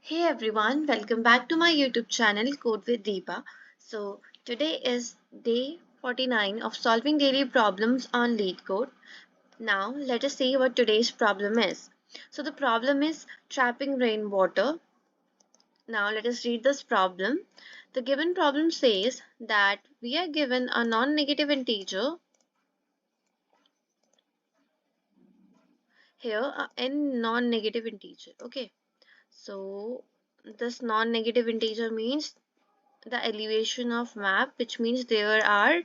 Hey everyone, welcome back to my YouTube channel Code with Deepa. So today is day 49 of solving daily problems on LeetCode. Now let us see what today's problem is. So the problem is trapping rainwater. Now let us read this problem. The given problem says that we are given a non-negative integer here, n non-negative integer. Okay, so this non-negative integer means the elevation of map, which means there are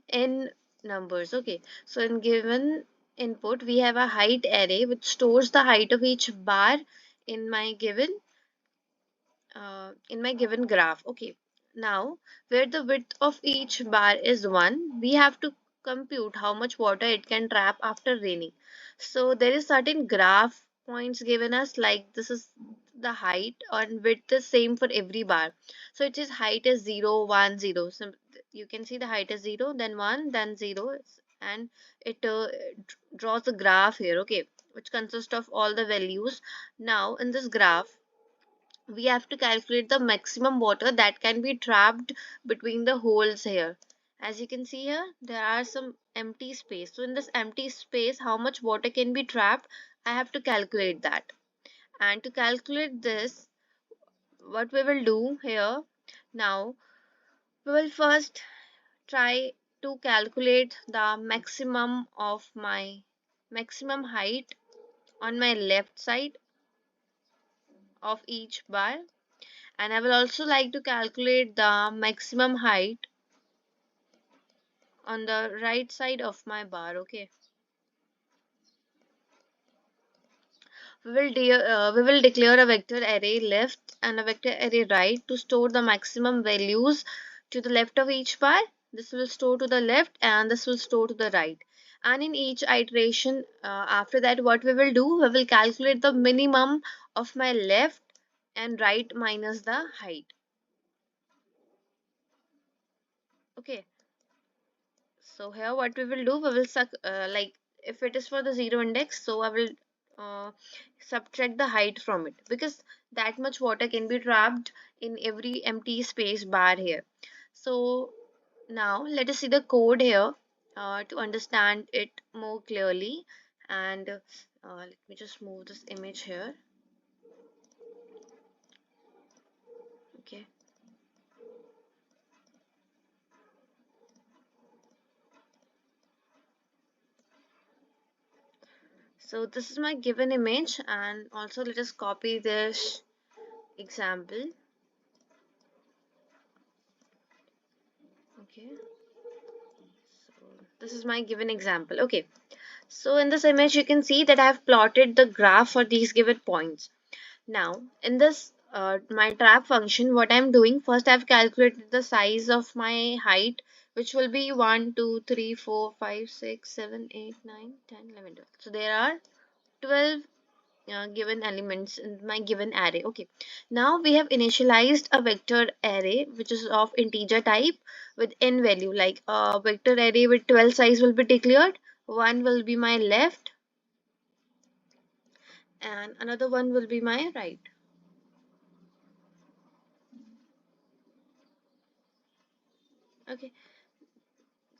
n numbers. Okay, so in given input we have a height array which stores the height of each bar in my given graph. Okay, now where the width of each bar is 1, we have to compute how much water it can trap after raining. So there is certain graph points given us, like this is the height, and width is same for every bar. So it is height is 0 1 0. So you can see the height is 0, then 1, then 0, and it draws a graph here. Okay, which consists of all the values. Now in this graph we have to calculate the maximum water that can be trapped between the holes here. As you can see here, there are some empty space. So in this empty space, how much water can be trapped? I have to calculate that. And to calculate this, what we will do here now, we will first try to calculate the maximum height on my left side of each bar, and I will also like to calculate the maximum height on the right side of my bar. Okay, we will declare a vector array left and a vector array right to store the maximum values to the left of each bar. This will store to the left and this will store to the right, and in each iteration after that, what we will do, we will calculate the minimum of my left and right minus the height. Okay, so here what we will do, we will like if it is for the zero index, so I will uh, subtract the height from it, because that much water can be trapped in every empty space bar here. So now let us see the code here to understand it more clearly. And let me just move this image here. Okay, so this is my given image, and also let us copy this example. Okay, so this is my given example. Okay, so in this image you can see that I have plotted the graph for these given points. Now in this my trap function, what I'm doing, first I've calculated the size of my height, which will be 1 2 3 4 5 6 7 8 9 10 11 12. So there are 12 given elements in my given array. Okay, now we have initialized a vector array which is of integer type with n value. Like a vector array with 12 size will be declared. One will be my left and another one will be my right. Okay,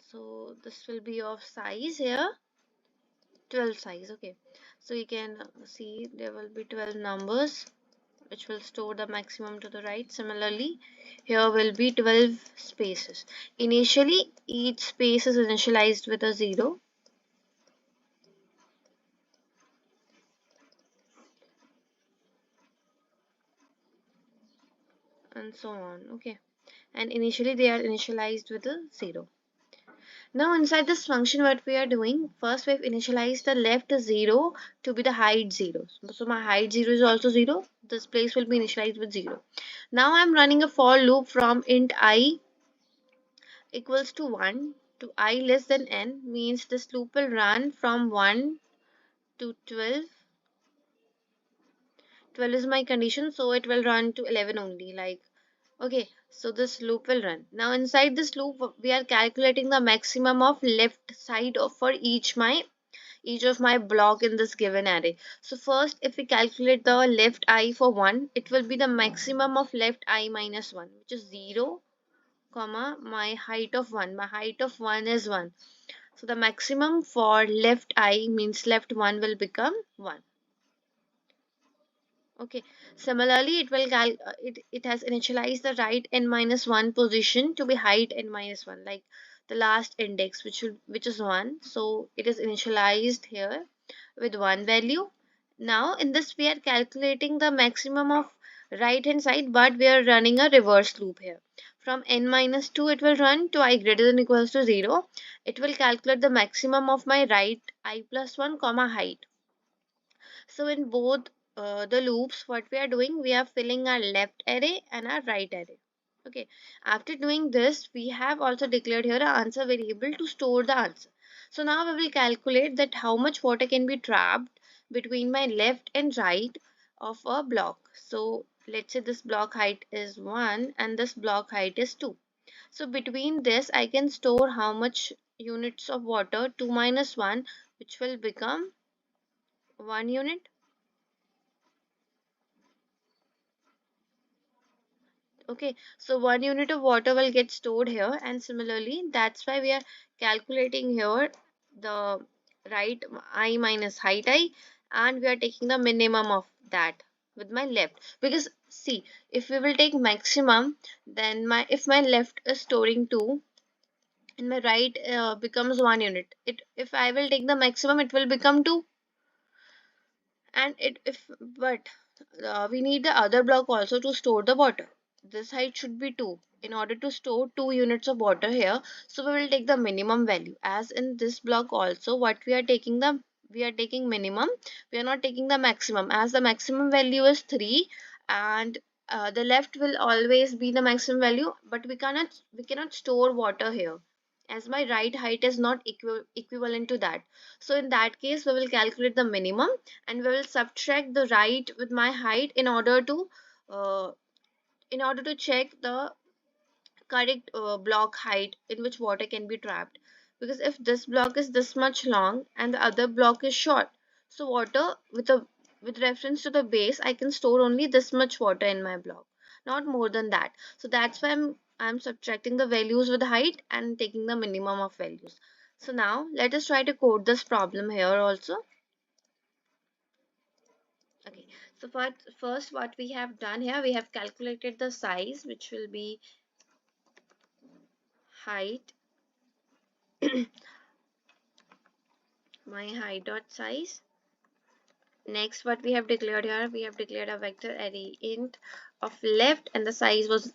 so this will be of size here 12 size. Okay, so you can see there will be 12 numbers which will store the maximum to the right. Similarly, here will be 12 spaces. Initially, each space is initialized with a 0. And so on. Okay, and initially they are initialized with a 0. Now inside this function, what we are doing, first we have initialized the left 0 to be the height 0. So my height 0 is also 0. This place will be initialized with 0. Now I'm running a for loop from int I equals to 1 to I less than n, means this loop will run from 1 to 12. 12 is my condition, so it will run to 11 only. Like, okay, so this loop will run. Now inside this loop we are calculating the maximum of left side of for each my each of my block in this given array. So first, if we calculate the left I for 1, it will be the maximum of left I minus 1, which is 0, comma, my height of 1. My height of 1 is 1. So the maximum for left I means left 1 will become 1. Okay. Similarly, it has initialized the right n minus 1 position to be height n minus 1, like the last index, which is 1. So it is initialized here with 1 value. Now in this we are calculating the maximum of right hand side, but we are running a reverse loop here. From n minus 2 it will run to I greater than equals to 0. It will calculate the maximum of my right I plus 1 comma height. So in both the loops, what we are doing, we are filling our left array and our right array. Okay. After doing this, we have also declared here an answer variable to store the answer. So now we will calculate that how much water can be trapped between my left and right of a block. So let's say this block height is 1 and this block height is 2. So between this, I can store how much units of water, 2 minus 1, which will become 1 unit. Okay, so 1 unit of water will get stored here, and similarly that's why we are calculating here the right I minus height I, and we are taking the minimum of that with my left, because see, if we will take maximum, then my if my left is storing 2 and my right becomes 1 unit, it if I will take the maximum it will become 2, and it if but we need the other block also to store the water. This height should be 2 in order to store 2 units of water here. So we will take the minimum value, as in this block also what we are taking minimum, we are not taking the maximum, as the maximum value is 3, and the left will always be the maximum value, but we cannot store water here, as my right height is not equivalent to that. So in that case we will calculate the minimum, and we will subtract the right with my height uh, in order to check the correct block height in which water can be trapped, because if this block is this much long and the other block is short, so water with reference to the base I can store only this much water in my block, not more than that. So that's why I'm subtracting the values with height and taking the minimum of values. So now let us try to code this problem here also. Okay, so first what we have done here, we have calculated the size, which will be height my height dot size. Next, what we have declared here, we have declared a vector array int of left, and the size was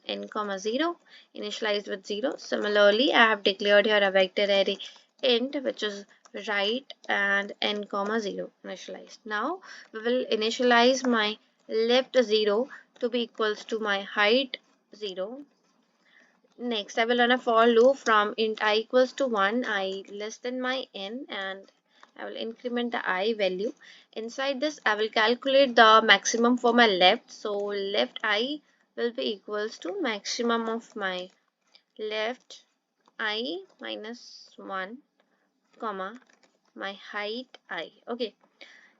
n comma 0, initialized with 0. Similarly, I have declared here a vector array int which is right and n comma 0 initialized. Now we will initialize my left 0 to be equals to my height 0. Next, I will run a for loop from int I equals to 1, I less than my n, and I will increment the I value. Inside this, I will calculate the maximum for my left. So left I will be equals to maximum of my left I minus 1, comma, my height I. Okay.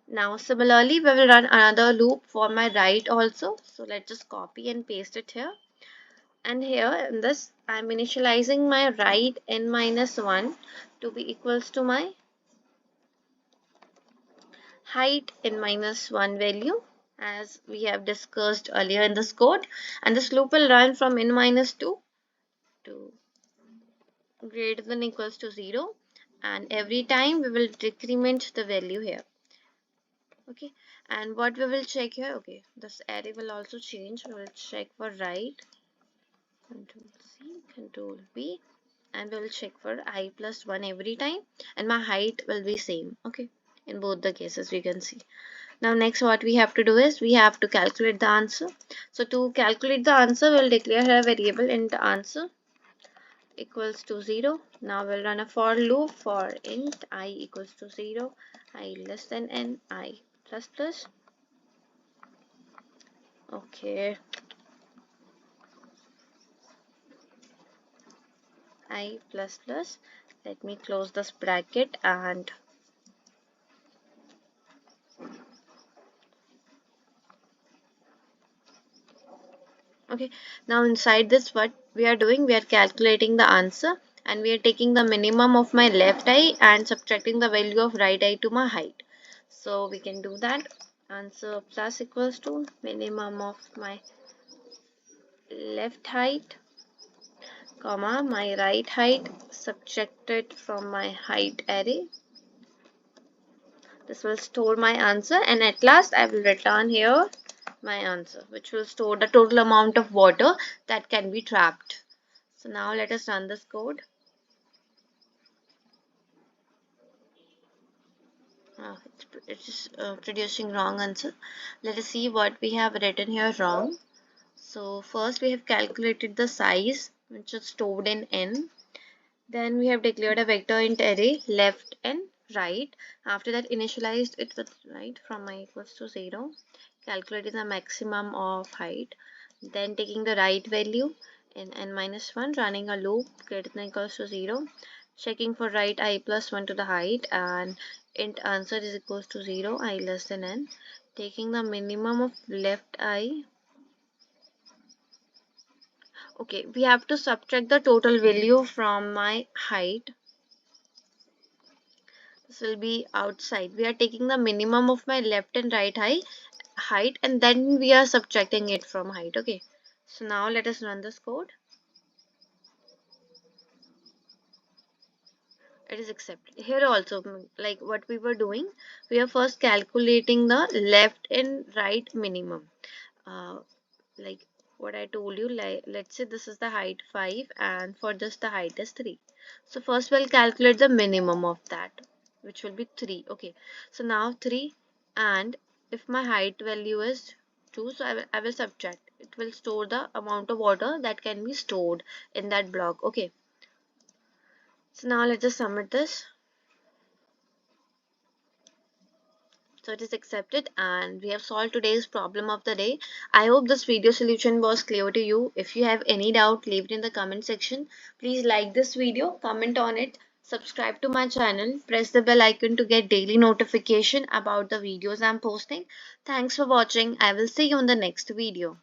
Now similarly, we will run another loop for my right also. So let's just copy and paste it here. And here in this I'm initializing my right n minus 1 to be equals to my height n minus 1 value, as we have discussed earlier in this code, and this loop will run from n minus 2 to greater than equals to 0, and every time we will decrement the value here. Okay, and what we will check here, okay, this array will also change. We will check for right, control C, control V, and we'll check for I plus 1 every time, and my height will be same. Okay, in both the cases we can see. Now next what we have to do is we have to calculate the answer. So to calculate the answer, we'll declare a variable int answer equals to 0. Now we'll run a for loop for int I equals to 0, I less than n, I plus plus. Okay, I plus plus. Let me close this bracket, and Okay, now inside this, what we are doing, we are calculating the answer, and we are taking the minimum of my left eye and subtracting the value of right eye to my height. So we can do that. Answer plus equals to minimum of my left height, comma, my right height subtracted from my height array. This will store my answer, and at last I will return here my answer, which will store the total amount of water that can be trapped. So now let us run this code. It's producing wrong answer. Let us see what we have written here wrong. So first we have calculated the size, which is stored in n. Then we have declared a vector int array left and right. After that, initialized it with right from I equals to 0. Calculating the maximum of height. Then taking the right value in n minus 1, running a loop greater than equals to 0. Checking for right I plus 1 to the height, and int answer is equals to 0, I less than n. Taking the minimum of left I. Okay, we have to subtract the total value from my height. This will be outside. We are taking the minimum of my left and right height, and then we are subtracting it from height. Okay, so now let us run this code. It is accepted. Here also, like what we were doing, we are first calculating the left and right minimum. uh, like what I told you, like let's say this is the height 5 and for this the height is 3. So first we'll calculate the minimum of that, which will be 3. Okay, so now 3, and if my height value is 2, so I will subtract. It will store the amount of water that can be stored in that block. Okay, so now let's just submit this. So it is accepted, and we have solved today's problem of the day. I hope this video solution was clear to you. If you have any doubt, leave it in the comment section. Please like this video, comment on it, subscribe to my channel, press the bell icon to get daily notification about the videos I'm posting. Thanks for watching. I will see you in the next video.